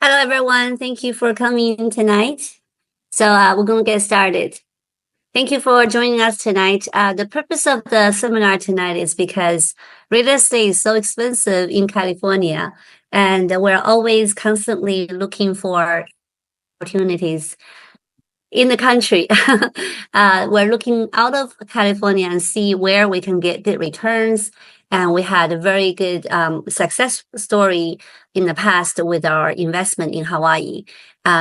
Hello, everyone. Thank you for coming tonight. So we're going to get started. Thank you for joining us tonight. The purpose of the seminar tonight is because real estate is so expensive in California, and we're always constantly looking for opportunities in the country. We're looking out of California and see where we can get good returns. And we had a very good success story in the past with our investment in Hawaii.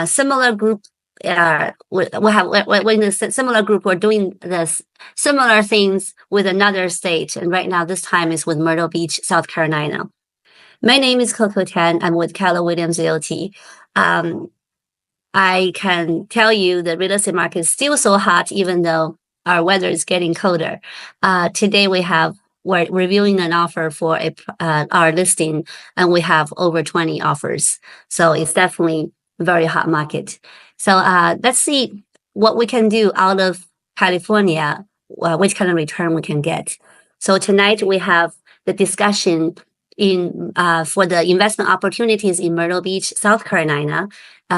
Similar group, we're in a similar group. We're doing this similar things with another state, and right now this time is with Myrtle Beach, South Carolina. My name is Coco Tan. I'm with Keller Williams Realty. I can tell you the real estate market is still so hot, even though our weather is getting colder. Today we're reviewing an offer for our listing, and we have over 20 offers. So it's definitely a very hot market. So let's see what we can do out of California, which kind of return we can get. So tonight we have the discussion for the investment opportunities in Myrtle Beach, South Carolina.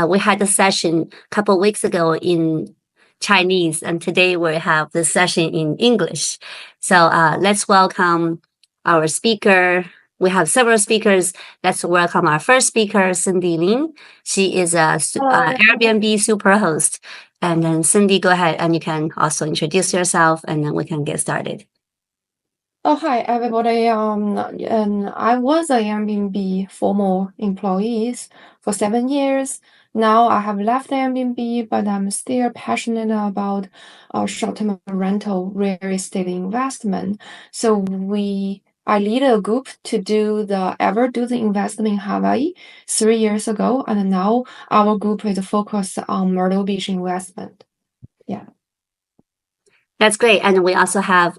We had a session a couple of weeks ago in Chinese, and today we have the session in English. So let's welcome our speaker. We have several speakers. Let's welcome our first speaker, Cindy Lin. She is a Airbnb superhost. And then Cindy, go ahead, and you can also introduce yourself, and then we can get started. Oh, hi, everybody. And I was a Airbnb former employee for 7 years. Now I have left Airbnb, but I'm still passionate about short-term rental real estate investment. So I lead a group to do the investment in Hawaii 3 years ago, and now our group is focused on Myrtle Beach investment. Yeah. That's great. And we also have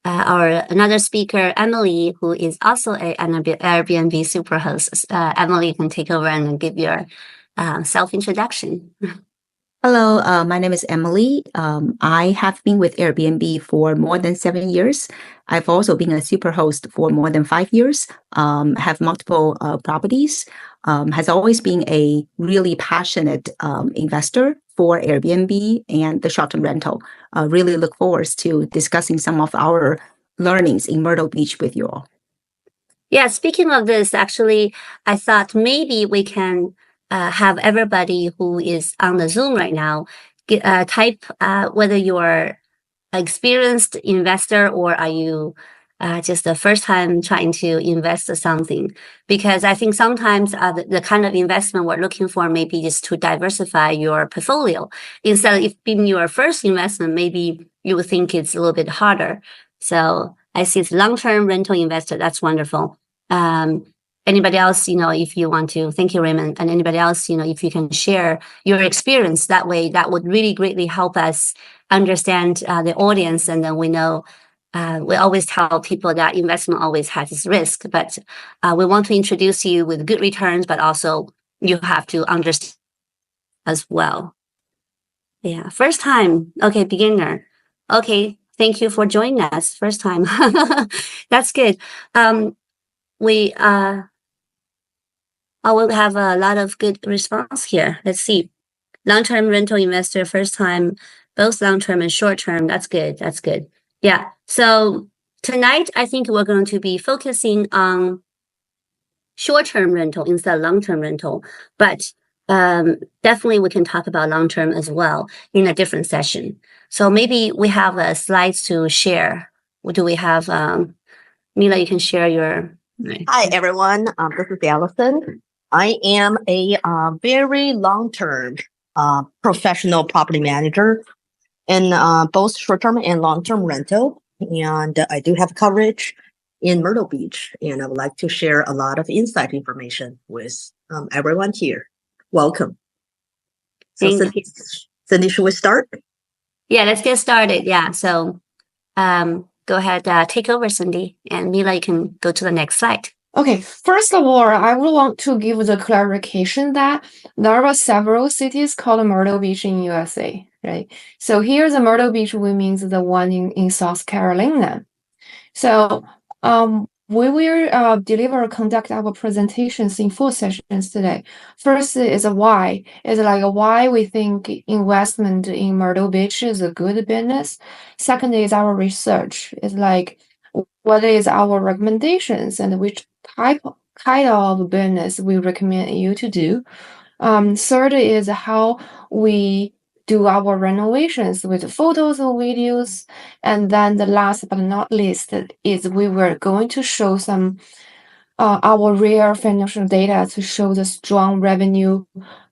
our another speaker, Emily, who is also an Airbnb superhost. Emily, you can take over and give your self-introduction. Hello, my name is Emily. I have been with Airbnb for more than 7 years. I've also been a superhost for more than 5 years, have multiple properties, has always been a really passionate investor for Airbnb and the short-term rental. Really look forward to discussing some of our learnings in Myrtle Beach with you all. Yeah, speaking of this, actually, I thought maybe we can have everybody who is on the Zoom right now type whether you're an experienced investor or are you just the first time trying to invest something. Because I think sometimes the kind of investment we're looking for maybe is to diversify your portfolio. Instead of it being your first investment, maybe you would think it's a little bit harder. So I see it's long-term rental investor. That's wonderful. Anybody else, if you want to, thank you, Raymond. And anybody else, if you can share your experience that way, that would really greatly help us understand the audience. And then we know, we always tell people that investment always has its risk, but we want to introduce you with good returns, but also you have to understand as well. Yeah, first time. Okay, beginner. Okay, thank you for joining us. First time. That's good. I will have a lot of good response here. Let's see. Long-term rental investor, first time, both long-term and short-term. That's good. That's good. Yeah. So tonight, I think we're going to be focusing on short-term rental instead of long-term rental, but definitely we can talk about long-term as well in a different session. So maybe we have slides to share. Do we have, Mila, you can share your... Hi, everyone. This is Allison. I am a very long-term professional property manager in both short-term and long-term rental. And I do have coverage in Myrtle Beach. And I would like to share a lot of inside information with everyone here. Welcome. So Cindy, should we start? Yeah, let's get started. Yeah. So go ahead, take over, Cindy. And Mila, you can go to the next slide. Okay, first of all, I would want to give the clarification that there are several cities called Myrtle Beach in USA, right? So here's the Myrtle Beach, which means the one in South Carolina. So we will conduct our presentations in 4 sessions today. First is why. It's like why we think investment in Myrtle Beach is a good business. Second is our research. It's like what is our recommendations and which kind of business we recommend you to do. Third is how we do our renovations with photos or videos. And then the last but not least is we were going to show some our real financial data to show the strong revenue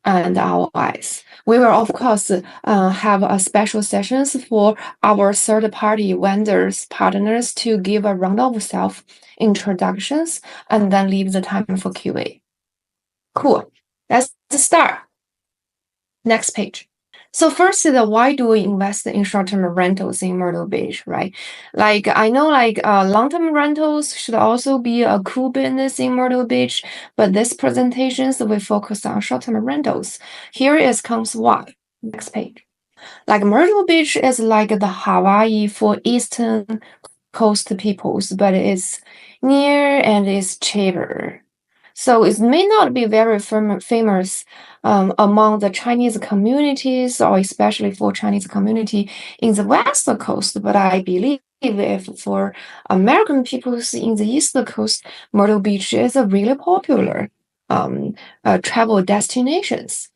and ROIs. We will of course have a special sessions for our third party vendors partners to give a round of self introductions and then leave the time for QA. Cool. Let's start. Next page. So first is why do we invest in short-term rentals in Myrtle Beach, right? Like I know long-term rentals should also be a cool business in Myrtle Beach, but this presentations we focus on short-term rentals. Here is comes why. Next page. Like Myrtle Beach is like the Hawaii for Eastern Coast peoples, but it's near and it's cheaper. So it may not be very famous among the Chinese communities, or especially for Chinese community in the West Coast. But I believe if for American peoples in the East Coast, Myrtle Beach is a really popular travel destinations.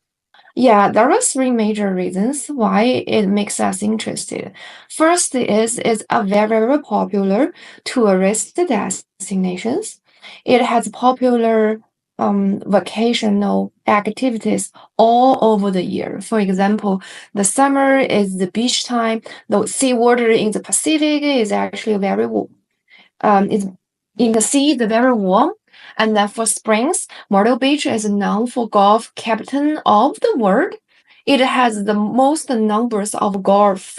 Yeah, there are 3 major reasons why it makes us interested. First is it's a very popular tourist destinations. It has popular vacational activities all over the year. For example, the summer is the beach time. The seawater in the Pacific is actually very warm. It's in the sea, it's very warm. And then for springs, Myrtle Beach is known for golf capital of the world. It has the most numbers of golf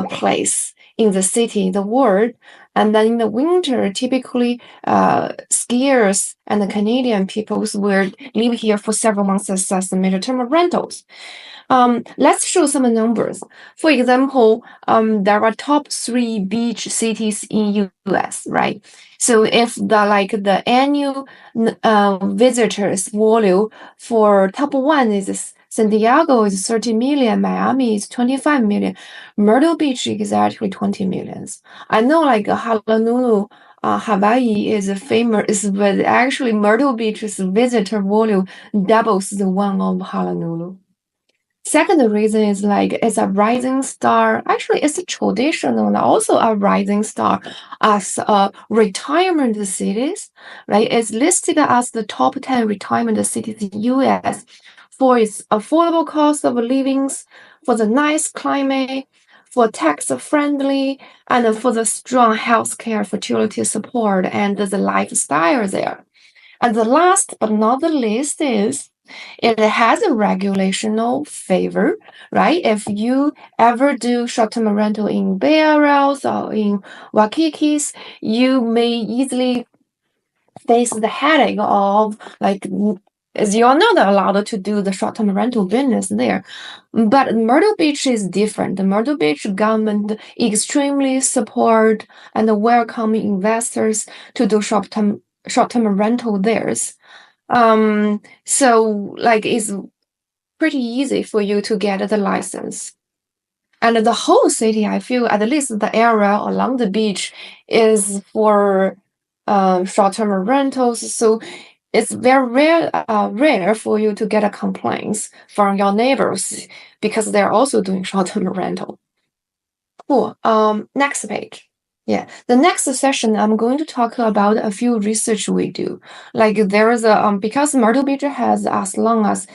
place in the city, in the world. And then in the winter, typically skiers and the Canadian peoples will live here for several months as mid-term rentals. Let's show some numbers. For example, there are top 3 beach cities in US, right? So if the annual visitors volume for top 1 is San Diego is 30 million, Miami is 25 million, Myrtle Beach is actually 20 millions. I know Honolulu, Hawaii is famous, but actually Myrtle Beach's visitor volume doubles the one of Honolulu. Second reason is it's a rising star. Actually, it's a traditional and also a rising star as retirement cities, right? It's listed as the top 10 retirement cities in US for its affordable cost of living, for the nice climate, for tax friendly, and for the strong healthcare fertility support and the lifestyle there. And the last but not the least is it has a regulational favor, right? If you ever do short-term rental in Bay Areas or in Waikikis, you may easily face the headache of as you're not allowed to do the short-term rental business there. But Myrtle Beach is different. The Myrtle Beach government extremely support and welcome investors to do short-term rental theirs. So it's pretty easy for you to get the license. And the whole city, I feel at least the area along the beach is for short-term rentals. So it's very rare for you to get a complaints from your neighbors because they're also doing short-term rental. Cool. Next page. Yeah, the next session I'm going to talk about a few research we do. There is a because Myrtle Beach has as long as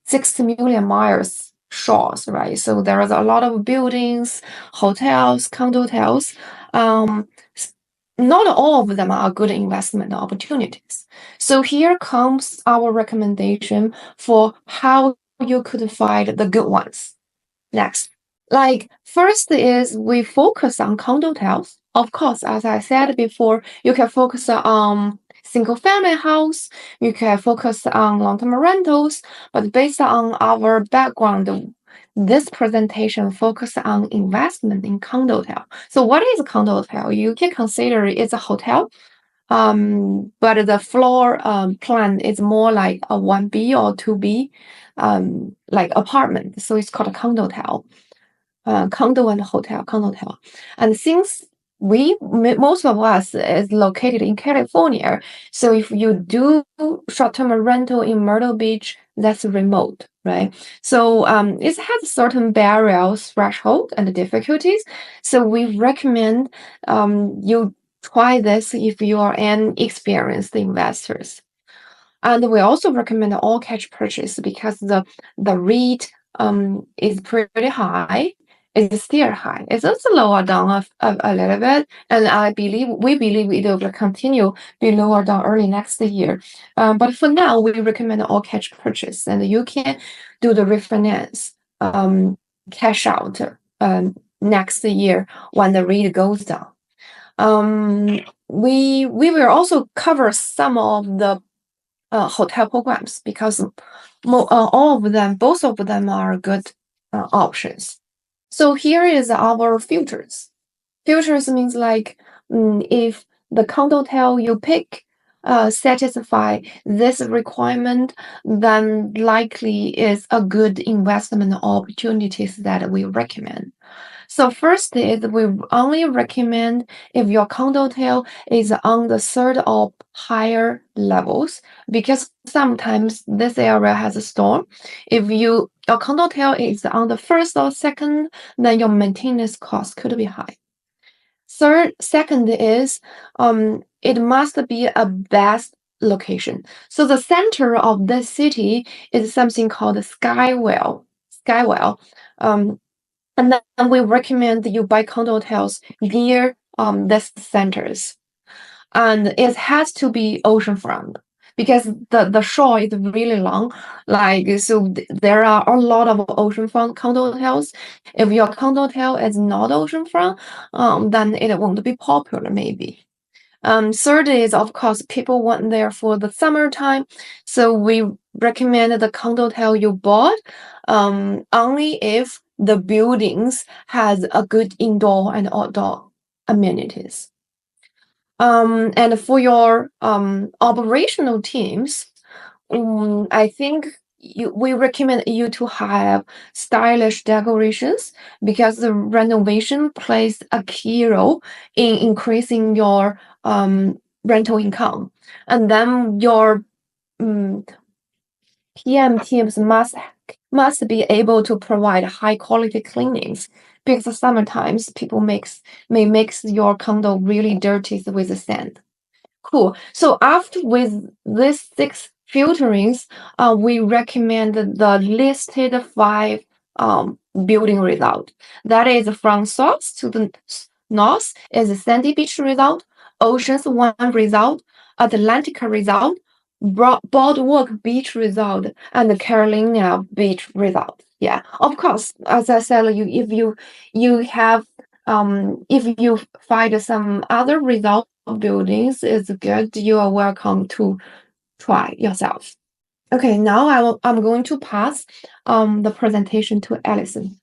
6 million miles shores, right? So there is a lot of buildings, hotels, condo hotels. Not all of them are good investment opportunities. So here comes our recommendation for how you could find the good ones. Next. First is we focus on condo hotels. Of course, as I said before, you can focus on single family house, you can focus on long-term rentals, but based on our background, this presentation focus on investment in condo hotel. So what is a condo hotel? You can consider it's a hotel But the floor plan is more like a 1B or 2B, like apartment. So it's called a condotel. Condo and hotel, condotel. And since most of us is located in California, so if you do short-term rental in Myrtle Beach, that's remote, right? So it has certain barriers, threshold, and difficulties. So we recommend you try this if you are an experienced investors. And we also recommend all cash purchase because the rate is pretty high. It's still high. It's also lower down a little bit, and we believe it will continue be lower down early next year. But for now, we recommend all cash purchase, and you can do the refinance cash out next year when the rate goes down. We will also cover some of the hotel programs because both of them are good options. So here is our filters. Filters means like if the condotel you pick satisfy this requirement, then likely is a good investment opportunities that we recommend. So first is we only recommend if your condotel is on the third or higher levels, because sometimes this area has a storm. If your condotel is on the first or second, then your maintenance cost could be high. Second is it must be a best location. So the center of the city is something called Skywell. And then we recommend you buy condotels near these centers. And it has to be oceanfront because the shore is really long. There are a lot of oceanfront condotels. If your condotel is not oceanfront, then it won't be popular maybe. Third is, of course, people want there for the summertime. So we recommend the condotel you bought only if the buildings has a good indoor and outdoor amenities. And for your operational teams, I think we recommend you to have stylish decorations because the renovation plays a key role in increasing your rental income. And then your PM teams must be able to provide high quality cleanings because sometimes people may mix your condo really dirty with the sand. Cool. So after with these 6 filterings, we recommend the listed 5 building result. That is from south to the north is Sandy Beach result, Oceans 1 result, Atlantic result, Boardwalk Beach result, and Carolina Beach result. Yeah, of course, as I said, if you find some other result buildings is good, you are welcome to try yourself. Okay, now I'm going to pass the presentation to Allison.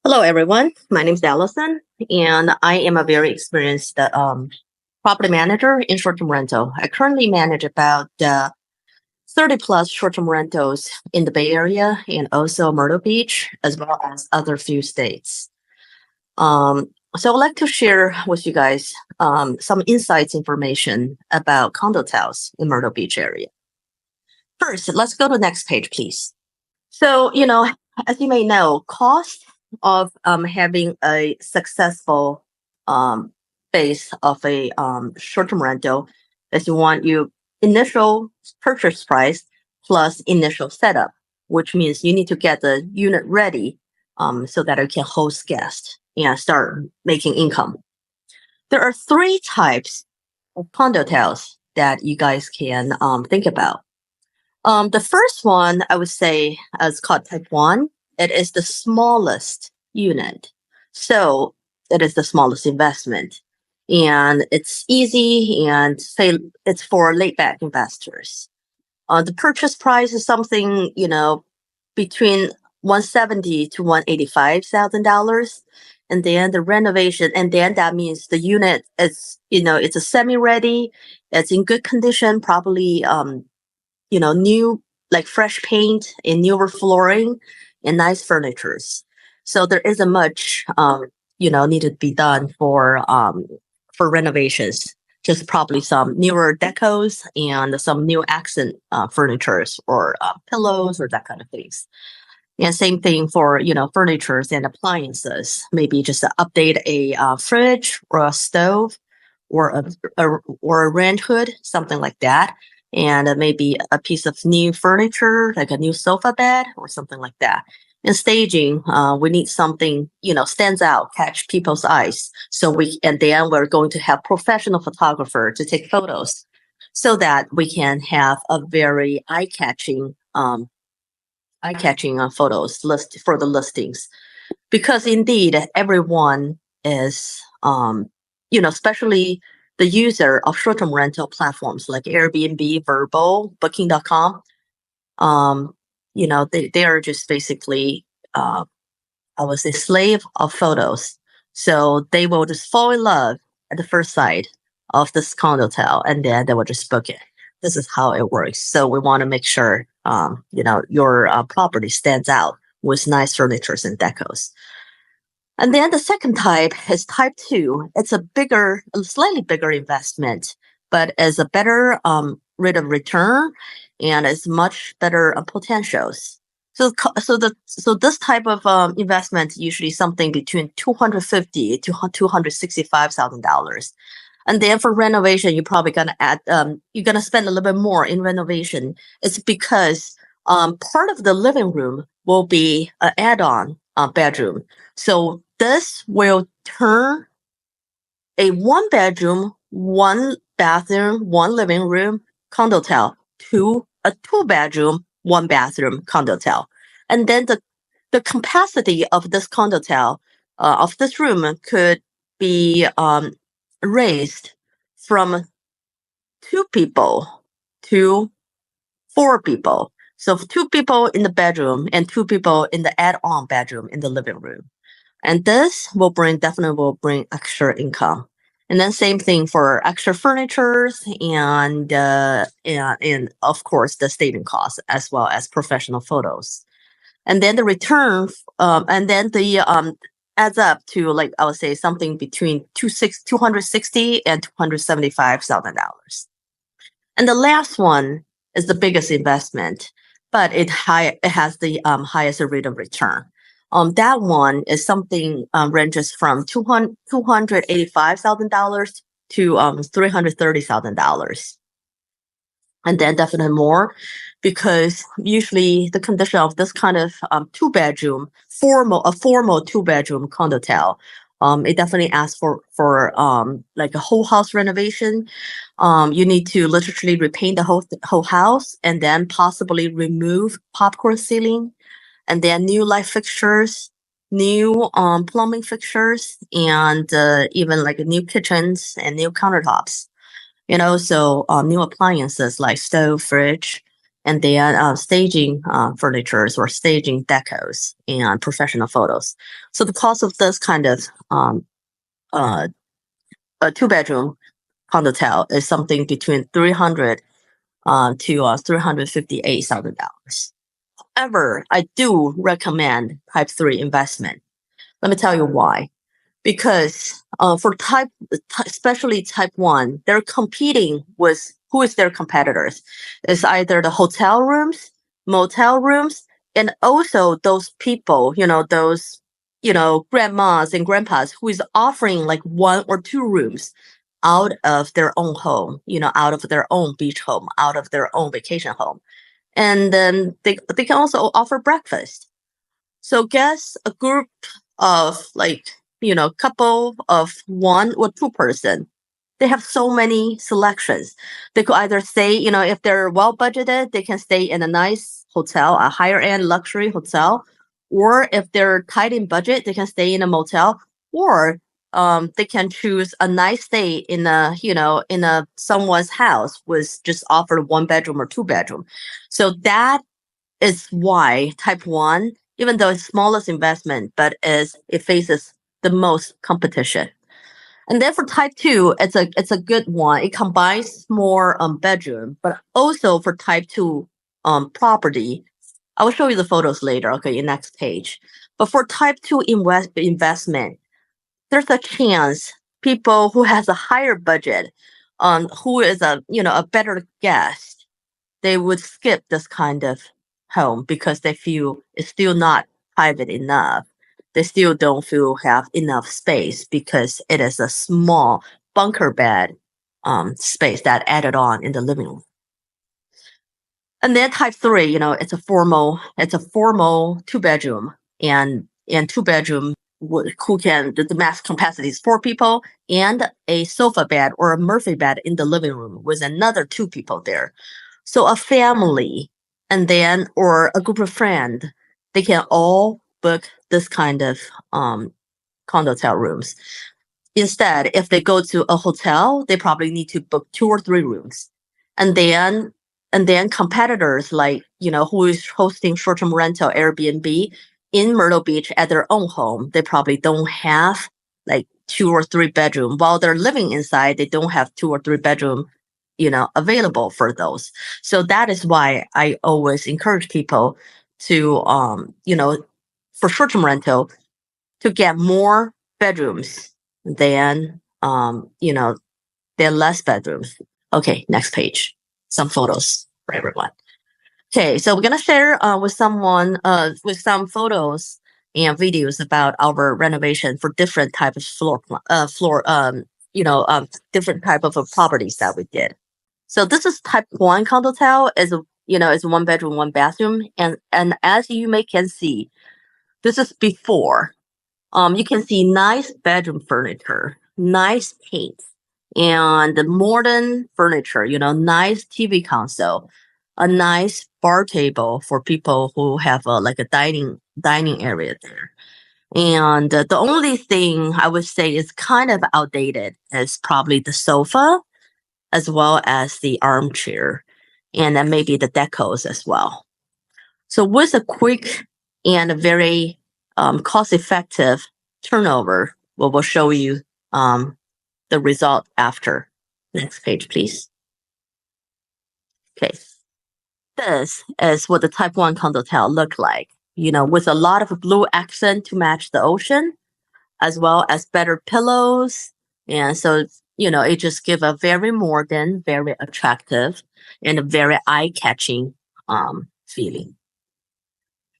Hello, everyone. My name is Allison, and I am a very experienced property manager in short-term rental. I currently manage about 30 plus short-term rentals in the Bay Area and also Myrtle Beach, as well as other few states. So I'd like to share with you guys some insights information about condotels in Myrtle Beach area. First, let's go to the next page, please. So, as you may know, cost of having a successful base of a short-term rental is you want your initial purchase price plus initial setup, which means you need to get the unit ready so that it can host guests and start making income. There are 3 types of condotels that you guys can think about. The first one I would say is called type 1. It is the smallest unit. So it is the smallest investment. And it's easy and say it's for laid back investors. The purchase price is something, between $170,000 to $185,000. and then the renovation, and then that means the unit is, it's a semi-ready, it's in good condition, probably, new, like fresh paint and newer flooring and nice furnitures. So there isn't much, needed to be done for renovations. Just probably some newer decos and some new accent furnitures or pillows or that kind of things. And same thing for, furnitures and appliances. Maybe just to update a fridge or a stove or or a range hood, something like that. And maybe a piece of new furniture, like a new sofa bed or something like that. And staging, we need something, stands out, catch people's eyes. And then we're going to have professional photographer to take photos so that we can have a very eye-catching photos list for the listings, because indeed everyone is especially the user of short-term rental platforms like Airbnb, Vrbo, Booking.com. They are just basically I would say slave of photos. So they will just fall in love at the first sight of this condotel, and then they will just book it. This is how it works. So we want to make sure, your property stands out with nice furnitures and decos. And then the second type is type 2. It's a slightly bigger investment, but is a better rate of return and is much better potentials. So this type of investment usually something between $250,000 to $265,000. And then for renovation, you're probably gonna you're gonna spend a little bit more in renovation. It's because part of the living room will be an add-on bedroom. So this will turn a 1-bedroom, 1-bathroom, 1-living room condotel to a 2-bedroom, 1-bathroom condotel. And then the capacity of this condotel, of this room, could be raised from 2 people to 4 people. So 2 people in the bedroom and 2 people in the add-on bedroom in the living room. And this definitely will bring extra income. And then same thing for extra furnitures and of course the staging costs as well as professional photos. And then the return, and then the adds up to, like, I would say something between $260,000 and $275,000. And the last one is the biggest investment, but it has the highest rate of return. That one is something ranges from $285,000 to $330,000. And then definitely more, because usually the condition of this kind of 2-bedroom, formal 2-bedroom condotel, it definitely asks for like a whole house renovation. You need to literally repaint the whole house, and then possibly remove popcorn ceiling, and then new light fixtures, new plumbing fixtures, and even like new kitchens and new countertops. So new appliances like stove, fridge, and then staging furnitures or staging decos and professional photos. So the cost of this kind of a 2-bedroom condotel is something between $300,000 to $358,000. However, I do recommend type 3 investment. Let me tell you why. Because for especially type 1, they're competing with, who is their competitors? It's either the hotel rooms, motel rooms, and also those people, those, grandmas and grandpas who is offering like 1 or 2 rooms out of their own home, out of their own beach home, out of their own vacation home. And then they can also offer breakfast. So guess a group of like, couple of 1 or 2 person. They have so many selections. They could either stay, if they're well budgeted, they can stay in a nice hotel, a higher end luxury hotel. Or if they're tight in budget, they can stay in a motel, or they can choose a nice stay in a someone's house with just offered 1 bedroom or 2 bedroom. So that is why type 1, even though it's smallest investment, but it faces the most competition. And then for type 2, it's a good one. It combines more bedroom, but also for type 2 property. I will show you the photos later, okay, in next page. But for type 2 investment, there's a chance people who has a higher budget, who is a better guest, they would skip this kind of home because they feel it's still not private enough. They still don't feel have enough space because it is a small bunker bed space that added on in the living room. And then type 3, it's a formal 2-bedroom and 2-bedroom who can the max capacity is 4 people and a sofa bed or a Murphy bed in the living room with another 2 people there. So a family and then or a group of friends, they can all book this kind of condotel rooms. Instead, if they go to a hotel, they probably need to book 2 or 3 rooms. And then competitors like, who is hosting short-term rental Airbnb in Myrtle Beach at their own home, they probably don't have like 2 or 3 bedroom. While they're living inside, they don't have 2 or 3 bedroom, available for those. So that is why I always encourage people to, for short-term rental, to get more bedrooms than, than less bedrooms. Okay, next page. Some photos for everyone. Okay, so we're gonna share with some photos and videos about our renovation for different type of different type of properties that we did. So this is type 1 condotel, is it's 1 bedroom, 1 bathroom, and as you can see, this is before. You can see nice bedroom furniture, nice paint, and modern furniture, nice TV console, a nice bar table for people who have like a dining area there. And the only thing I would say is kind of outdated is probably the sofa, as well as the armchair, and then maybe the decos as well. So with a quick and a very cost-effective turnover, we will show you the result after. Next page, please. Okay. This is what the type 1 condotel look like, with a lot of blue accent to match the ocean, as well as better pillows. And so, it just give a very modern, very attractive, and a very eye-catching feeling.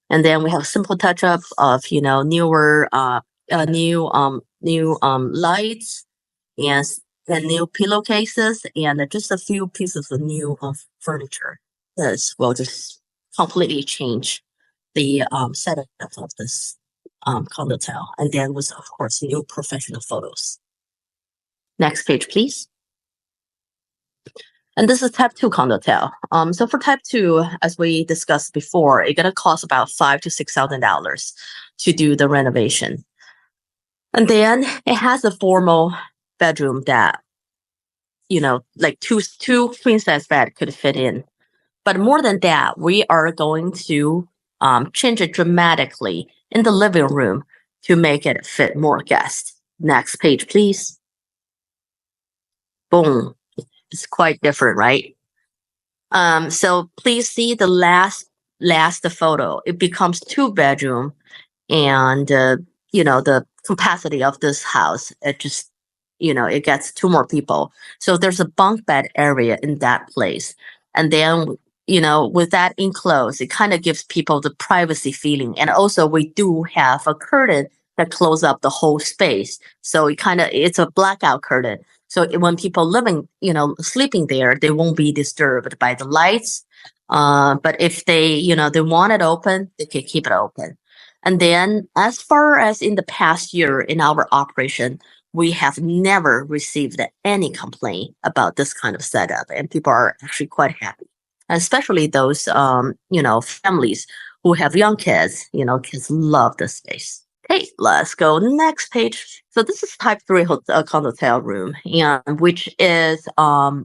And then we have simple touch-up of, newer, new lights and new pillowcases and just a few pieces of new furniture. This will just completely change the setup of this condotel. And then with, of course, new professional photos. Next page, please. And this is type 2 condotel. So for type 2, as we discussed before, it's gonna cost about $5,000 to $6,000 to do the renovation. And then it has a formal bedroom that, like two queen size bed could fit in. But more than that, we are going to change it dramatically in the living room to make it fit more guests. Next page, please. Boom. It's quite different, right? So please see the last photo. It becomes 2-bedroom, and the capacity of this house, it just it gets 2 more people. So there's a bunk bed area in that place, and then with that enclosed, it kind of gives people the privacy feeling. And also we do have a curtain that closes up the whole space, so it's a blackout curtain. So when people sleeping there, they won't be disturbed by the lights. But if they want it open, they can keep it open. And then as far as in the past year in our operation, we have never received any complaint about this kind of setup, and people are actually quite happy, especially those, families who have young kids. Kids love the space. Okay, let's go next page. So this is type 3 condotel room, and which is a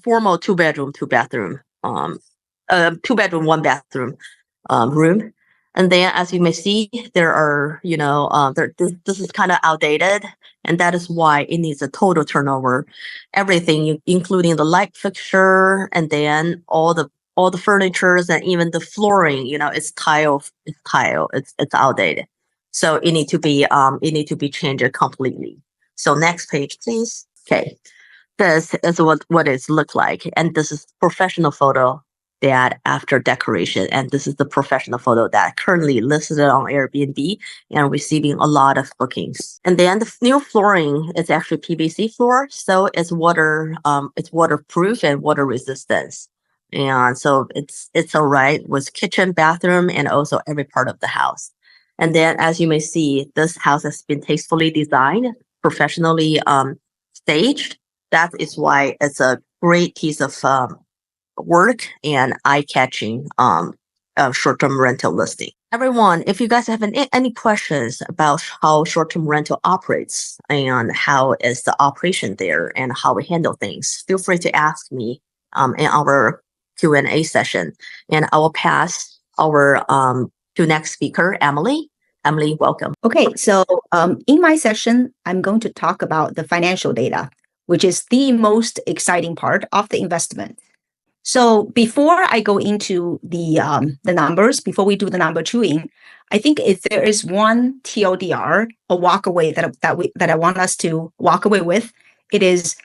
formal 2-bedroom, 2-bathroom, 2-bedroom, 1-bathroom room. And then, as you may see, there are, this is kind of outdated, and that is why it needs a total turnover. Everything, including the light fixture, and then all the furnitures, and even the flooring, it's tile, it's outdated. So it need to be changed completely. So next page, please. Okay, this is what it's look like, and this is professional photo that after decoration, and this is the professional photo that currently listed on Airbnb and receiving a lot of bookings. And then the new flooring is actually PVC floor, so it's waterproof and water resistance. And so it's all right with kitchen, bathroom, and also every part of the house. And then, as you may see, this house has been tastefully designed, professionally staged. That is why it's a great piece of work and eye-catching short-term rental listing. Everyone, if you guys have any questions about how short-term rental operates and how is the operation there and how we handle things, feel free to ask me in our Q&A session, and I will pass our to next speaker, Emily. Emily, welcome. Okay, so in my session, I'm going to talk about the financial data, which is the most exciting part of the investment. So before I go into the numbers, before we do the number chewing, I think if there is one TLDR, a walkaway that I want us to walk away with, it is,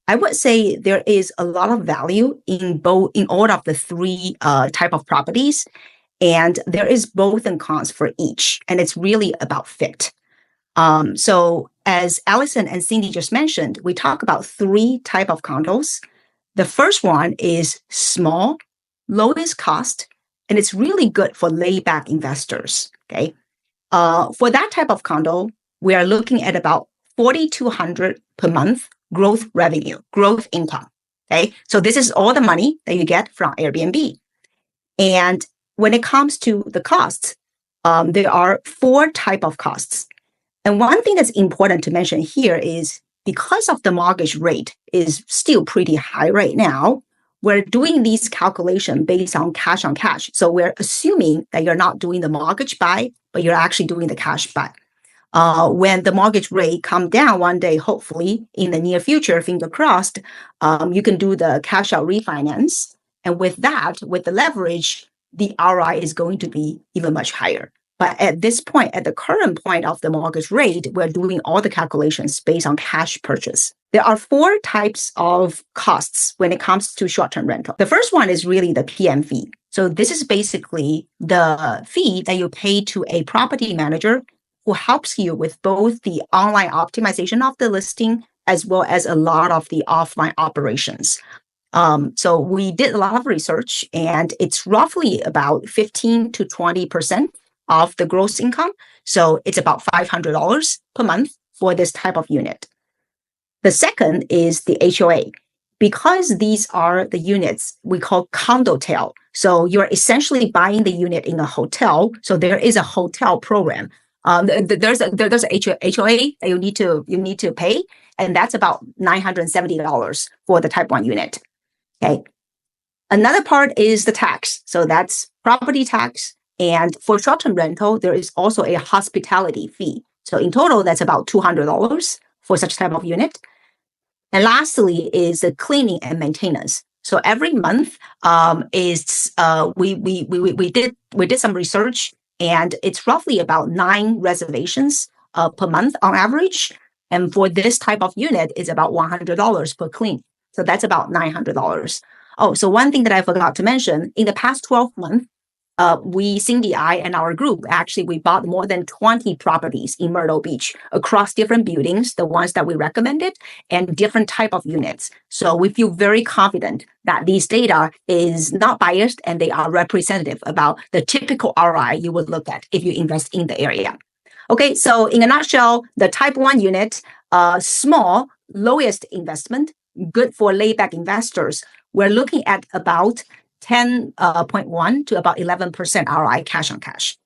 I would say there is a lot of value in all of the three type of properties, and there is both and cons for each, and it's really about fit. So as Allison and Cindy just mentioned, we talk about three type of condos. The first one is small, lowest cost, and it's really good for laid-back investors. Okay, for that type of condo, we are looking at about $4,200 per month growth revenue, growth income. Okay, so this is all the money that you get from Airbnb. And when it comes to the costs, there are four type of costs. And one thing that's important to mention here is because of the mortgage rate is still pretty high right now, we're doing these calculations based on cash. So we're assuming that you're not doing the mortgage buy, but you're actually doing the cash buy. When the mortgage rate come down one day, hopefully in the near future, finger crossed, you can do the cash out refinance. And with that, with the leverage, the ROI is going to be even much higher. But at this point, at the current point of the mortgage rate, we're doing all the calculations based on cash purchase. There are four types of costs when it comes to short-term rental. The first one is really the PM fee. So this is basically the fee that you pay to a property manager who helps you with both the online optimization of the listing as well as a lot of the offline operations. So we did a lot of research, and it's roughly about 15 to 20% of the gross income. So it's about $500 per month for this type of unit. The second is the HOA. Because these are the units we call condo tail. So you're essentially buying the unit in a hotel. So there is a hotel program. There's a HOA that you need to pay, and that's about $970 for the type 1 unit. Okay. Another part is the tax. So that's property tax. And for short-term rental, there is also a hospitality fee. So in total, that's about $200 for such type of unit. And lastly is the cleaning and maintenance. So every month we did some research, and it's roughly about 9 reservations per month on average. And for this type of unit, it's about $100 per clean. So that's about $900. Oh, so one thing that I forgot to mention, in the past 12 months, Cindy, I, and our group, actually, we bought more than 20 properties in Myrtle Beach across different buildings, the ones that we recommended, and different type of units. So we feel very confident that these data is not biased and they are representative about the typical ROI you would look at if you invest in the area. Okay, so in a nutshell, the type 1 unit, small, lowest investment, good for laid-back investors. We're looking at about 10.1 to about 11% ROI cash on cash.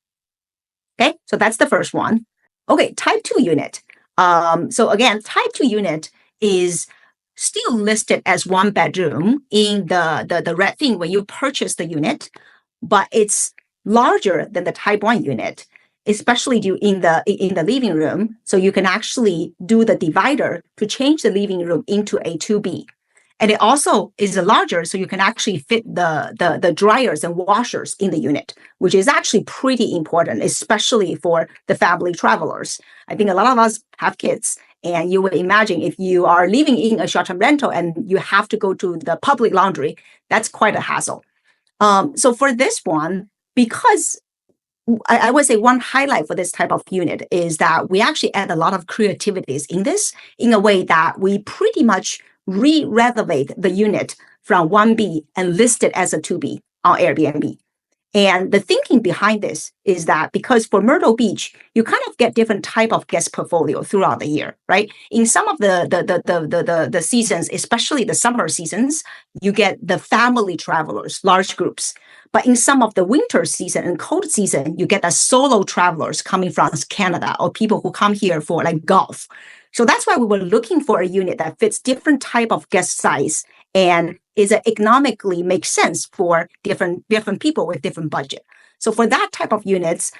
Okay, so that's the first one. Okay, type 2 unit. So again, type 2 unit is still listed as 1 bedroom in the red thing when you purchase the unit, but it's larger than the type 1 unit, especially in the living room. So you can actually do the divider to change the living room into a 2B. And it also is larger, so you can actually fit the dryers and washers in the unit, which is actually pretty important, especially for the family travelers. I think a lot of us have kids, and you would imagine if you are living in a short-term rental and you have to go to the public laundry, that's quite a hassle. So for this one, because I would say one highlight for this type of unit is that we actually add a lot of creativities in this in a way that we pretty much re-renovate the unit from 1B and list it as a 2B on Airbnb. And the thinking behind this is that because for Myrtle Beach, you kind of get different type of guest portfolio throughout the year, right? In some of the seasons, especially the summer seasons, you get the family travelers, large groups. But in some of the winter season and cold season, you get the solo travelers coming from Canada or people who come here for like golf. So that's why we were looking for a unit that fits different type of guest size and is economically makes sense for different people with different budget. So for that type of units,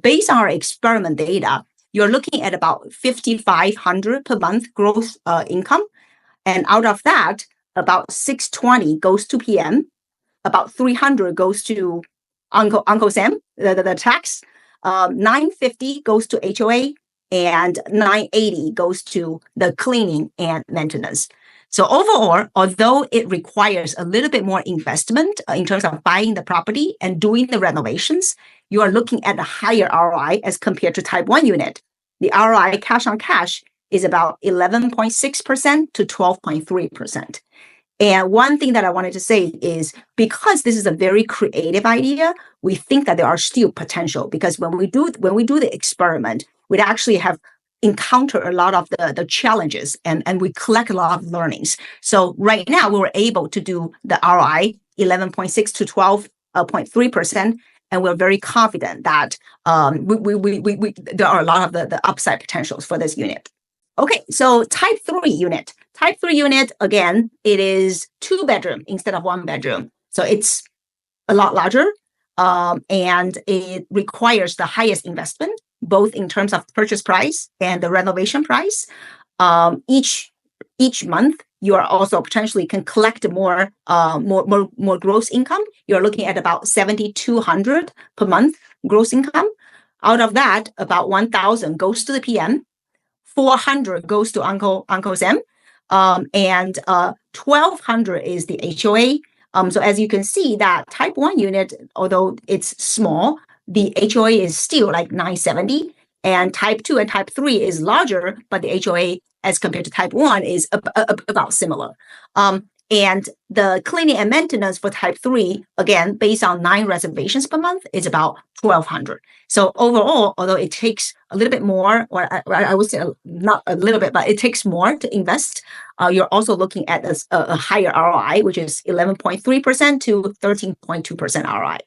based on our experiment data, you're looking at about $5,500 per month gross income, and out of that, about $620 goes to PM, about $300 goes to Uncle Sam, the tax, $950 goes to HOA, and $980 goes to the cleaning and maintenance. So overall, although it requires a little bit more investment in terms of buying the property and doing the renovations, you are looking at a higher ROI as compared to type 1 unit. The ROI cash on cash is about 11.6% to 12.3%. And one thing that I wanted to say is because this is a very creative idea, we think that there are still potential because when we do the experiment, we'd actually have encounter a lot of the challenges and we collect a lot of learnings. So right now we were able to do the ROI 11.6 to 12.3%, and we're very confident that there are a lot of the upside potentials for this unit. Okay, so type 3 unit. Type 3 unit, again, it is 2 bedroom instead of 1 bedroom. So it's a lot larger and it requires the highest investment, both in terms of purchase price and the renovation price. Each month, you are also potentially can collect more gross income. You're looking at about $7,200 per month gross income. Out of that, about $1,000 goes to the PM, $400 goes to Uncle Sam, and $1,200 is the HOA. So as you can see, that type 1 unit, although it's small, the HOA is still like $970, and type 2 and type 3 is larger, but the HOA as compared to type 1 is about similar. And the cleaning and maintenance for type 3, again, based on 9 reservations per month, is about $1,200. So overall, although it takes a little bit more, or I would say not a little bit, but it takes more to invest, you're also looking at a higher ROI, which is 11.3% to 13.2% ROI.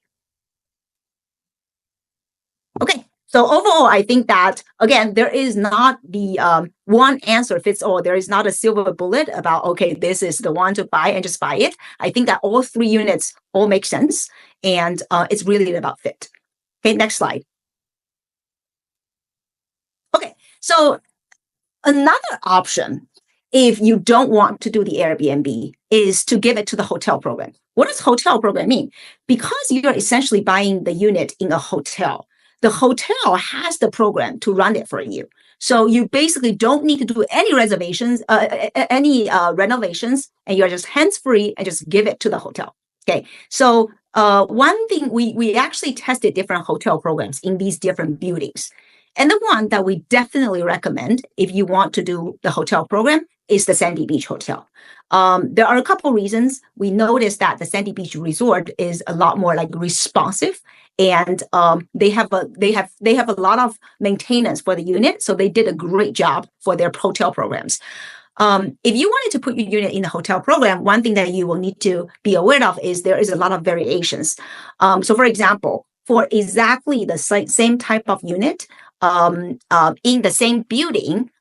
Okay. So overall, I think that, again, there is not the one answer fits all. There is not a silver bullet about, okay, this is the one to buy and just buy it. I think that all 3 units all make sense, and it's really about fit. Okay, next slide. Okay, so another option, if you don't want to do the Airbnb, is to give it to the hotel program. What does hotel program mean? Because you're essentially buying the unit in a hotel, the hotel has the program to run it for you. So you basically don't need to do any reservations, renovations, and you're just hands-free and just give it to the hotel. Okay. So one thing, we actually tested different hotel programs in these different buildings. And the one that we definitely recommend if you want to do the hotel program is the Sandy Beach Hotel. There are a couple reasons. We noticed that the Sandy Beach Resort is a lot more like responsive, and they have a lot of maintenance for the unit, so they did a great job for their hotel programs. If you wanted to put your unit in a hotel program, one thing that you will need to be aware of is there is a lot of variations. So for example, for exactly the same type of unit in the same building,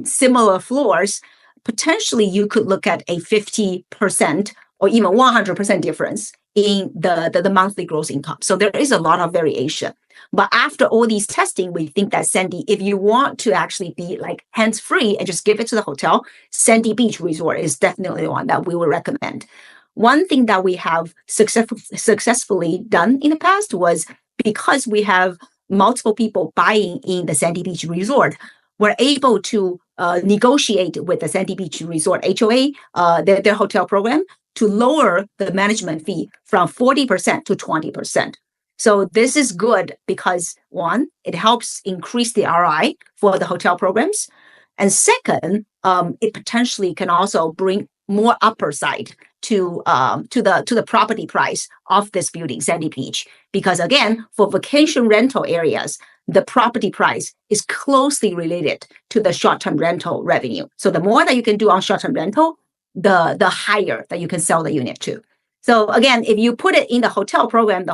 similar floors, potentially you could look at a 50% or even 100% difference in the monthly gross income. So there is a lot of variation. But after all these testing, we think that Sandy, if you want to actually be like hands-free and just give it to the hotel, Sandy Beach Resort is definitely the one that we would recommend. One thing that we have successfully done in the past was, because we have multiple people buying in the Sandy Beach Resort, we're able to negotiate with the Sandy Beach Resort HOA, their hotel program, to lower the management fee from 40% to 20%. So this is good because, one, it helps increase the ROI for the hotel programs. And second, it potentially can also bring more upper side to the property price of this building, Sandy Beach. Because again, for vacation rental areas, the property price is closely related to the short-term rental revenue. So the more that you can do on short-term rental, the higher that you can sell the unit to. So again, if you put it in the hotel program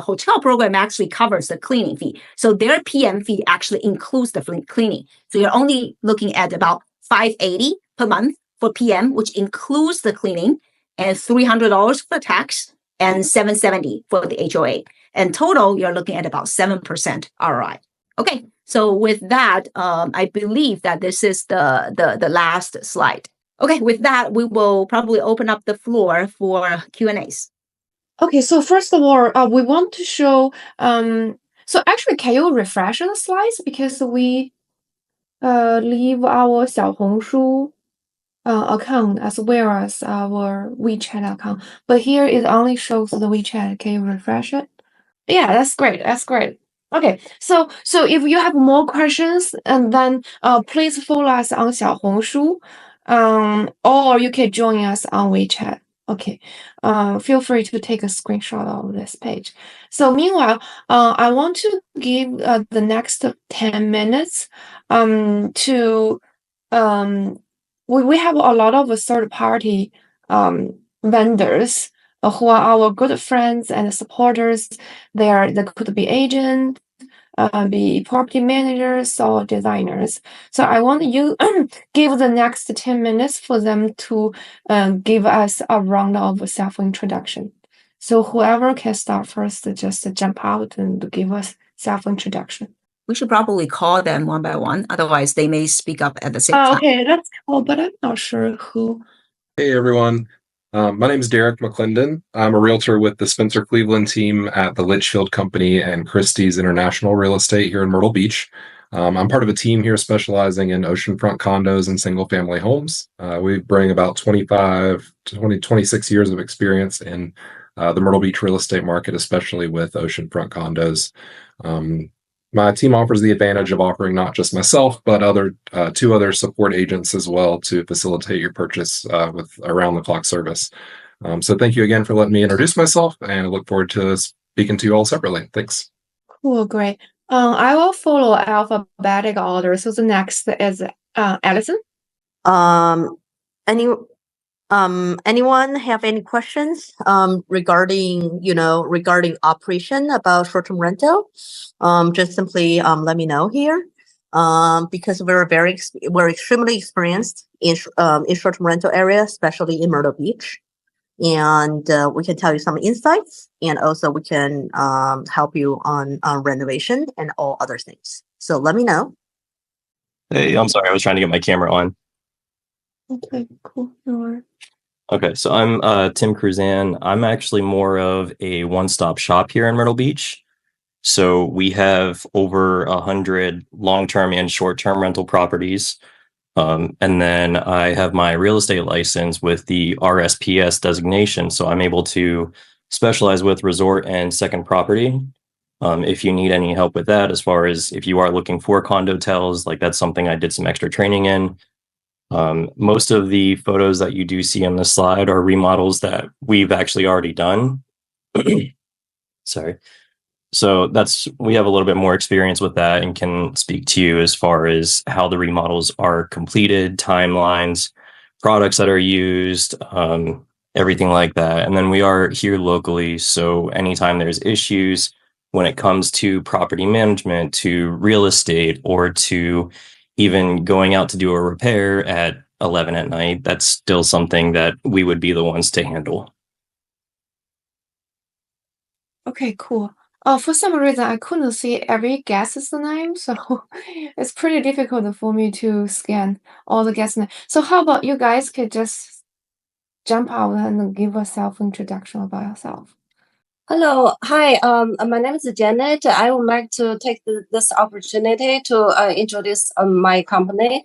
actually covers the cleaning fee. So their PM fee actually includes the cleaning. So you're only looking at about $580 per month for PM, which includes the cleaning, and $300 for tax, and $770 for the HOA. And total, you're looking at about 7% ROI. Okay, so with that, I believe that this is the last slide. Okay, with that, we will probably open up the floor for Q&As. Okay, so first of all, we want to show. So actually, can you refresh the slides, because we leave our 小红书 account as well as our WeChat account, but here it only shows the WeChat. Can you refresh it? Yeah, that's great. That's great. Okay, so if you have more questions, and then please follow us on 小红书, or you can join us on WeChat. Okay, feel free to take a screenshot of this page. So meanwhile, I want to give the next 10 minutes to we have a lot of third-party vendors who are our good friends and supporters. They could be agents, be property managers or designers. So I want you give the next 10 minutes for them to give us a round of self-introduction. So whoever can start first, just jump out and give us self-introduction. We should probably call them one by one. Otherwise, they may speak up at the same time. Okay, that's cool, but I'm not sure who. Hey, everyone. My name is Derek McClendon. I'm a realtor with the Spencer Cleveland team at the Litchfield Company and Christie's International Real Estate here in Myrtle Beach. I'm part of a team here specializing in oceanfront condos and single-family homes. We bring about 26 years of experience in the Myrtle Beach real estate market, especially with oceanfront condos. My team offers the advantage of offering not just myself, but two other support agents as well to facilitate your purchase with around-the-clock service. So thank you again for letting me introduce myself, and I look forward to speaking to you all separately. Thanks. Cool, great. I will follow alphabetic order. So the next is Allison. Anyone have any questions regarding operation about short-term rental? Just simply let me know here, because we're extremely experienced in short-term rental area, especially in Myrtle Beach, and we can tell you some insights, and also we can help you on renovation and all other things. So let me know. Hey, I'm sorry, I was trying to get my camera on. Okay, cool. No worries. Okay, so I'm Tim Cruzan. I'm actually more of a one-stop shop here in Myrtle Beach. So we have over 100 long-term and short-term rental properties. And then I have my real estate license with the RSPS designation. So I'm able to specialize with resort and second property. If you need any help with that, as far as if you are looking for condotels, like that's something I did some extra training in. Most of the photos that you do see on the slide are remodels that we've actually already done. Sorry. So we have a little bit more experience with that and can speak to you as far as how the remodels are completed, timelines, products that are used, everything like that. And then we are here locally. So anytime there's issues when it comes to property management, to real estate, or to even going out to do a repair at 11 at night, that's still something that we would be the ones to handle. Okay, cool. For some reason, I couldn't see every guest's name, so it's pretty difficult for me to scan all the guest names. So how about you guys could just jump out and give a self-introduction about yourself? Hello, hi. My name is Janet. I would like to take this opportunity to introduce my company.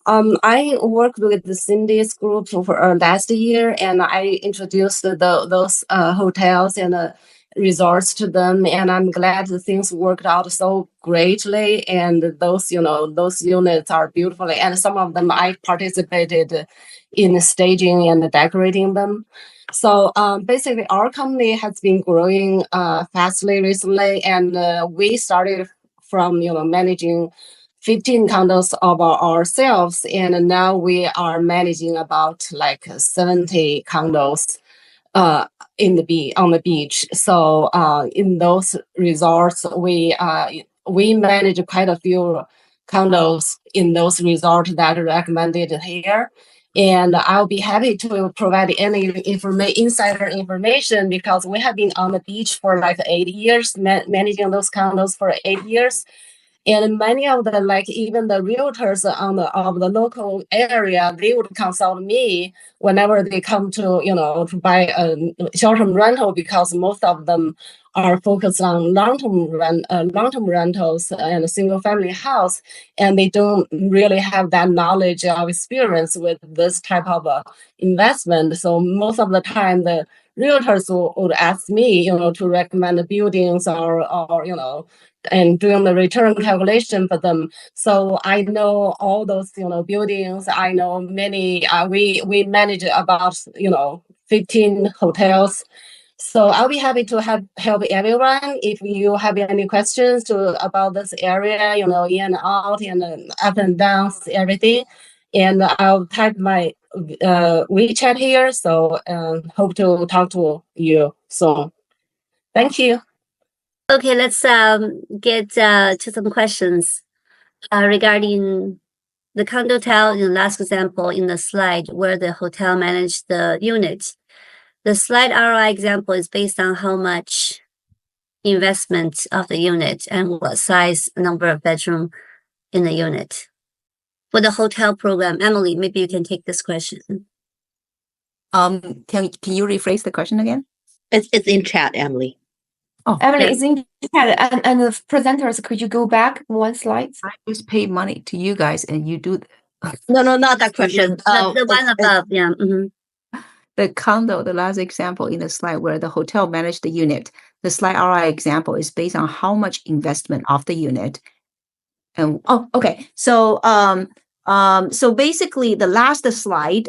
I worked with the Cindy's group for last year, and I introduced those hotels and resorts to them, and I'm glad that things worked out so greatly. And those units are beautiful, and some of them I participated in staging and decorating them. So basically, our company has been growing fastly recently, and we started from managing 15 condos of ourselves, and now we are managing about like 70 condos on the beach. So in those resorts, we manage quite a few condos in those resorts that are recommended here. And I'll be happy to provide any insider information because we have been on the beach for like 8 years, managing those condos for 8 years. And many of the, like even the realtors of the local area, they would consult me whenever they come to buy a short-term rental because most of them are focused on long-term rentals and a single-family house, and they don't really have that knowledge or experience with this type of investment. So most of the time, the realtors would ask me, to recommend buildings or and doing the return calculation for them. So I know all those, buildings. I know many. We manage about 15 hotels. So I'll be happy to help everyone. If you have any questions about this area, in and out and up and downs, everything. And I'll type my WeChat here. So hope to talk to you soon. Thank you. Okay, let's get to some questions regarding the condo hotel in the last example in the slide where the hotel managed the unit. The slide ROI example is based on how much investment of the unit and what size number of bedroom in the unit. For the hotel program, Emily, maybe you can take this question. Can you rephrase the question again? It's in chat, Emily. Oh, Emily, Yeah. is in chat, and the presenters, could you go back one slide? I just pay money to you guys, and you do No, not that question. The one above, yeah. the condo. The last example in the slide where the hotel managed the unit. The slide ROI example is based on how much investment of the unit. And okay. So so basically the last slide,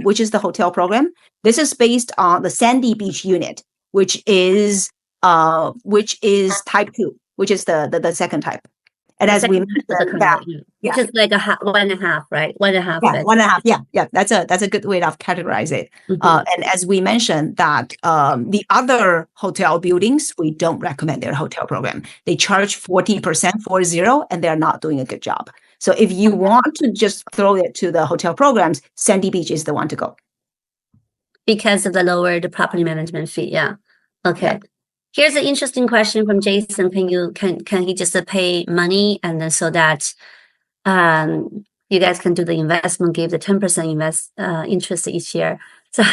which is the hotel program, this is based on the Sandy Beach unit, which is type 2, which is the second type. And as we mentioned that, Which is like 1.5, right? 1.5. yeah, 1.5. Yeah. That's a good way to categorize it. And as we mentioned that the other hotel buildings, we don't recommend their hotel program. They charge 40% for 0, and they're not doing a good job. So if you want to just throw it to the hotel programs, Sandy Beach is the one to go. Because of the lowered property management fee, yeah. Okay. Yeah. Here's an interesting question from Jason. Can he just pay money and then so that you guys can do the investment, give the 10% interest each year? So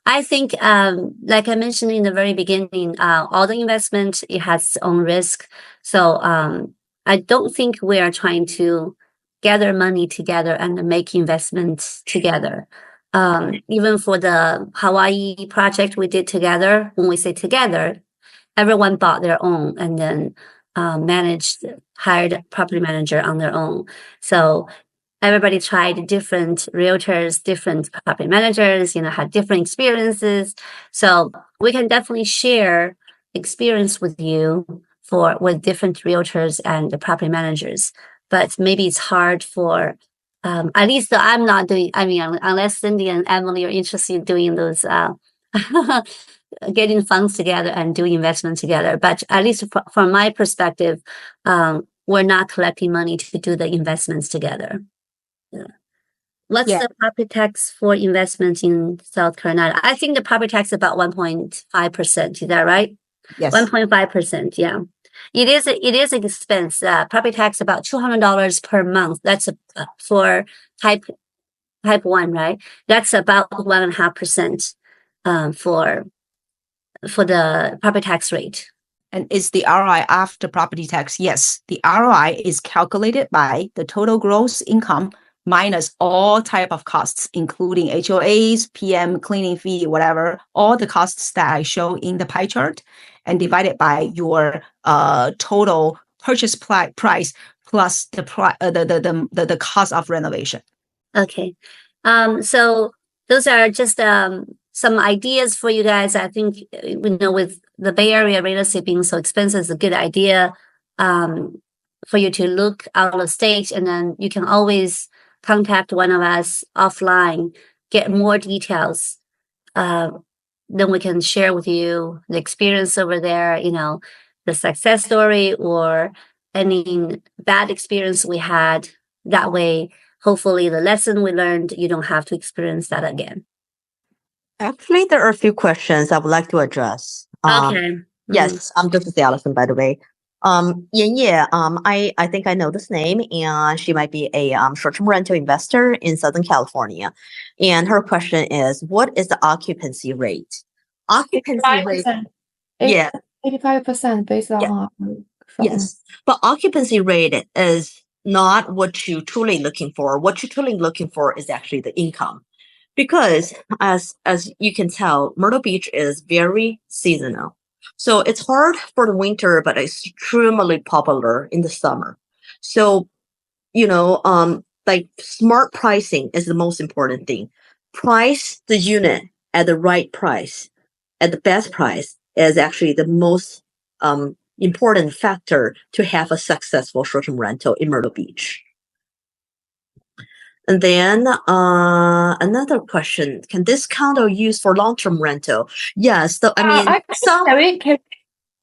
I think, like I mentioned in the very beginning, all the investment, it has its own risk. So I don't think we are trying to gather money together and make investments together. Even for the Hawaii project we did together, when we say together, everyone bought their own and then hired a property manager on their own. So everybody tried different realtors, different property managers, had different experiences. So we can definitely share experience with you with different realtors and the property managers. But maybe it's hard for at least I'm not doing, unless Cindy and Emily are interested in doing those getting funds together and doing investment together. But at least from my perspective, we're not collecting money to do the investments together. Yeah. What's the property tax for investment in South Carolina? I think the property tax is about 1.5%. Is that right? Yes. 1.5%. Yeah. It is an expense. Property tax about $200 per month. That's for type 1, right? That's about 1.5% for the property tax rate. And is the ROI after property tax? Yes. The ROI is calculated by the total gross income minus all type of costs, including HOAs, PM, cleaning fee, whatever, all the costs that I show in the pie chart, and divided by your total purchase price plus the cost of renovation. Okay. So those are just some ideas for you guys. I think, with the Bay Area real estate being so expensive, it's a good idea for you to look out of state, and then you can always contact one of us offline, get more details. Then we can share with you the experience over there, the success story or any bad experience we had. That way, hopefully the lesson we learned, you don't have to experience that again. Actually, there are a few questions I would like to address. Okay. Yes, this is Allison, by the way. Yan Ye, I think I know this name, and she might be a short-term rental investor in Southern California. And her question is, what is the occupancy rate? Occupancy rate, 5%. yeah, 85% based on yes. But occupancy rate is not what you're truly looking for. What you're truly looking for is actually the income. Because as you can tell, Myrtle Beach is very seasonal. So it's hard for the winter, but extremely popular in the summer. So, like smart pricing is the most important thing. Price the unit at the right price, at the best price is actually the most important factor to have a successful short-term rental in Myrtle Beach. And then another question: can this condo used for long-term rental? Yes. So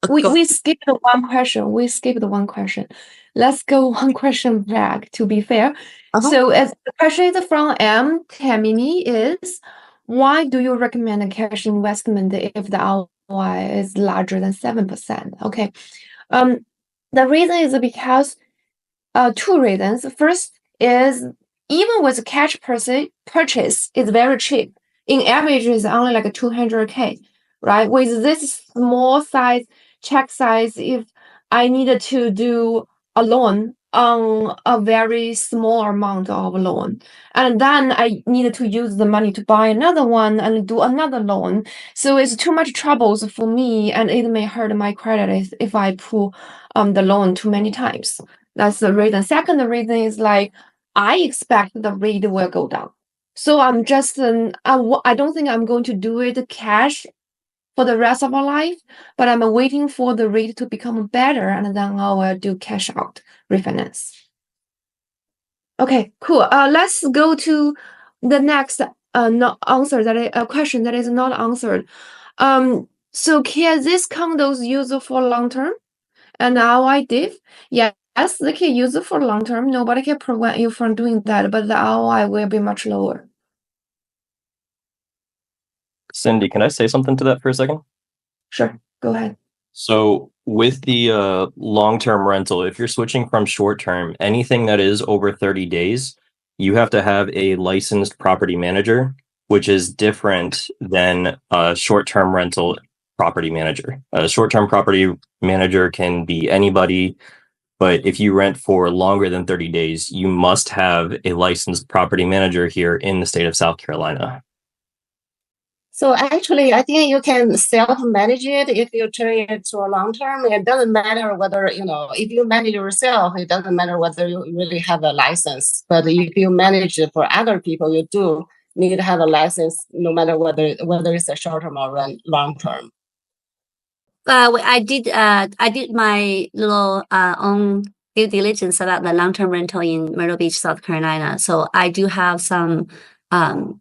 we skipped one question. Let's go one question back. To be fair, so as the question is from M. Tamini is, why do you recommend a cash investment if the ROI is larger than 7%? Okay, the reason is because two reasons. First is, even with cash purchase, it's very cheap. In average, it's only like $200K, right? With this small size check size, if I needed to do a loan on a very small amount of loan, and then I needed to use the money to buy another one and do another loan, so it's too much troubles for me, and it may hurt my credit if I pull the loan too many times. That's the reason. Second reason is like, I expect the rate will go down. So I'm just, I don't think I'm going to do it cash for the rest of my life, but I'm waiting for the rate to become better, and then I will do cash out refinance. Okay, cool. Let's go to the next question that is not answered. So can this condos use for long term? And ROI diff? Yes, they can use it for long term. Nobody can prevent you from doing that, but the ROI will be much lower. Cindy, can I say something to that for a second? Sure, go ahead. So with the long-term rental, if you're switching from short-term, anything that is over 30 days, you have to have a licensed property manager, which is different than a short-term rental property manager. A short-term property manager can be anybody, but if you rent for longer than 30 days, you must have a licensed property manager here in the state of South Carolina. So actually, I think you can self-manage it if you turn it to a long term. It doesn't matter whether, if you manage yourself, it doesn't matter whether you really have a license. But if you manage it for other people, you do need to have a license, no matter whether it's a short term or long term. I did my little own due diligence about the long-term rental in Myrtle Beach, South Carolina. So I do have some. I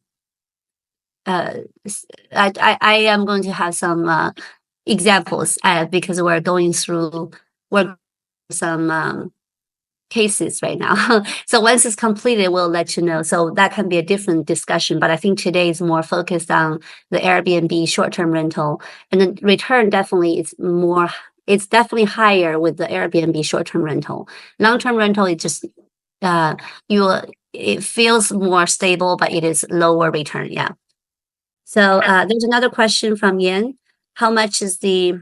am going to have some examples because we're going through some cases right now. So once it's completed, we'll let you know. So that can be a different discussion. But I think today is more focused on the Airbnb short-term rental, and the return definitely is more. It's definitely higher with the Airbnb short-term rental. Long-term rental, it just it feels more stable, but it is lower return. Yeah. So there's another question from Yin. How much is the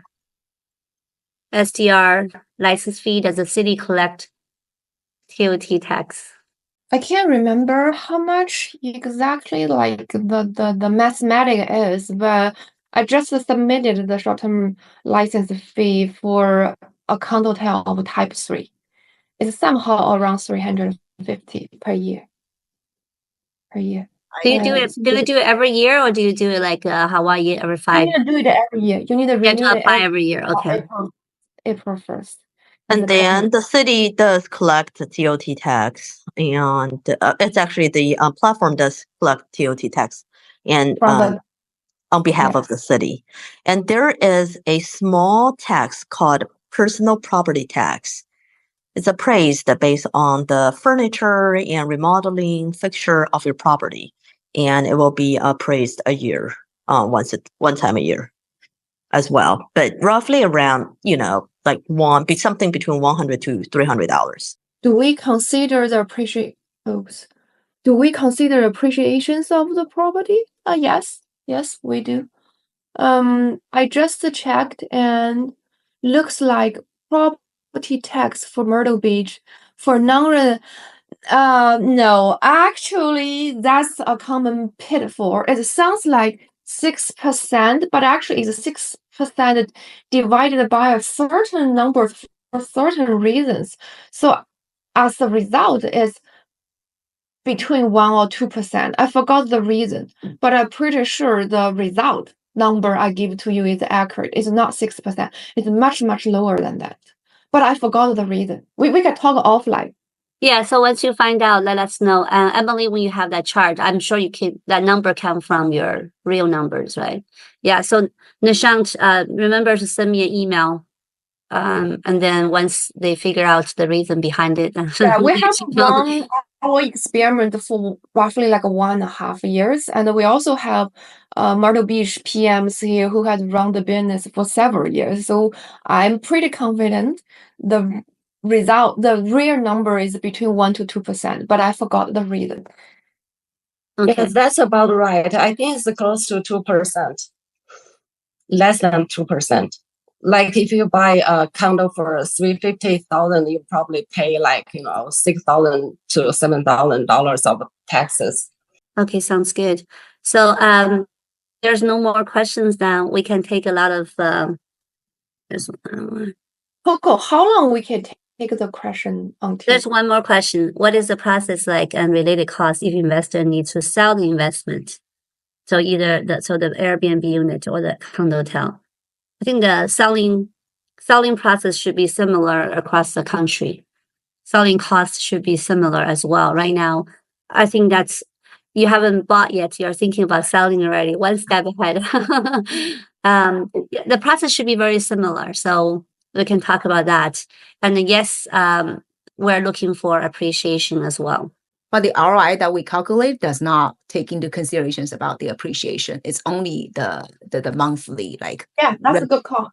STR license fee? Does the city collect TOT tax? I can't remember how much exactly like the mathematic is, but I just submitted the short-term license fee for a condo hotel of type 3. It's somehow around 350 per year. Per year. Do you do it? Do you do it every year, or do you do it like Hawaii every You 5? need to do it every year. You need to You have renew to it apply every year. Okay. April 1st. And then the city does collect the TOT tax, and it's actually the platform does collect TOT tax, and on behalf of the city. And there is a small tax called personal property tax. It's appraised based on the furniture and remodeling fixture of your property, and it will be appraised a year, one time a year as well. But roughly around, like something between $100 to $300. Do we consider the appreciations of the property? Yes, we do. I just checked and looks like property tax for Myrtle Beach for non-resident. No, actually, that's a common pitfall. It sounds like 6%, but actually it's 6% divided by a certain number for certain reasons. So as a result, it's between 1 or 2%. I forgot the reason, but I'm pretty sure the result number I give to you is accurate. It's not 6%. It's much, much lower than that. But I forgot the reason. We can talk offline. Yeah. So once you find out, let us know. Emily, when you have that chart, I'm sure that number come from your real numbers, right? Yeah. So Nishant, remember to send me an email. And then once they figure out the reason behind it, yeah, we have run our experiment for roughly like 1.5 years, and we also have Myrtle Beach PMs here who has run the business for several years. So I'm pretty confident the real number is between 1 to 2%, but I forgot the reason. Okay. Yes, that's about right. I think it's close to 2%, less than 2%. Like if you buy a condo for $350,000, you probably pay like $6,000 to $7,000 of taxes. Okay, sounds good. So there's no more questions now. We can take a lot of Coco, how long we can take the question until? There's one more question. What is the process like and related costs if investor needs to sell the investment? So either the Airbnb unit or the condo hotel. I think the selling process should be similar across the country. Selling costs should be similar as well. Right now, I think that's you haven't bought yet. You're thinking about selling already. One step ahead. The process should be very similar. So we can talk about that. And then, yes, we're looking for appreciation as well. But the ROI that we calculate does not take into considerations about the appreciation. It's only the monthly, like. Yeah, that's a good call.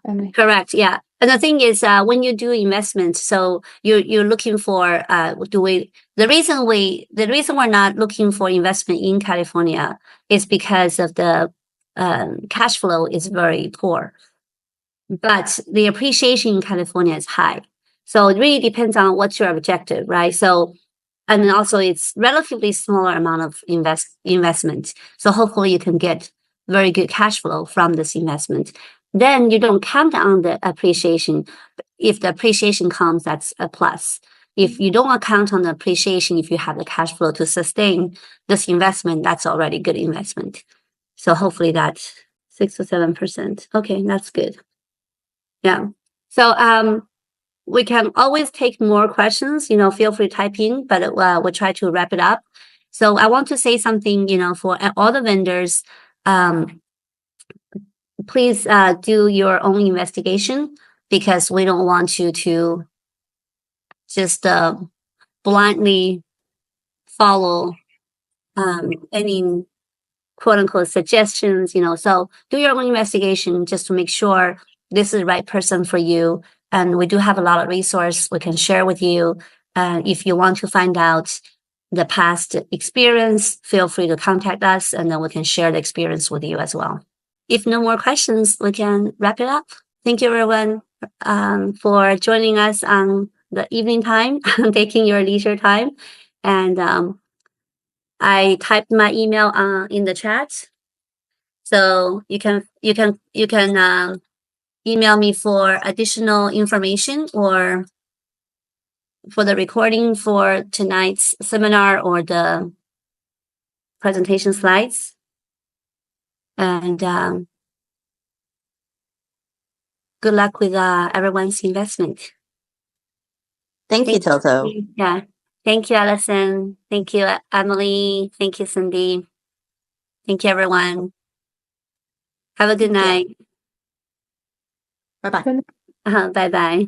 Emily. Correct. Yeah. And the thing is, when you do investment, so you're looking for, the reason we're not looking for investment in California is because of the cash flow is very poor, but the appreciation in California is high. So it really depends on what's your objective, right? So, and then also it's relatively smaller amount of investment. So hopefully you can get very good cash flow from this investment. Then you don't count on the appreciation. If the appreciation comes, that's a plus. If you don't account on the appreciation, if you have the cash flow to sustain this investment, that's already good investment. So hopefully that's 6 to 7%. Okay, that's good. Yeah. So we can always take more questions. Feel free to type in, but we'll try to wrap it up. So I want to say something. For all the vendors. Please do your own investigation because we don't want you to just blindly follow any quote unquote suggestions, so do your own investigation just to make sure this is the right person for you. And we do have a lot of resource we can share with you. If you want to find out the past experience, feel free to contact us and then we can share the experience with you as well. If no more questions, we can wrap it up. Thank you everyone for joining us on the evening time, taking your leisure time. And I typed my email in the chat, so you can email me for additional information or for the recording for tonight's seminar or the presentation slides. And good luck with everyone's investment. Thank you, Toto. Yeah. Thank you, Allison. Thank you, Emily. Thank you, Cindy. Thank you, everyone. Have a good night. Bye-bye. Bye-bye.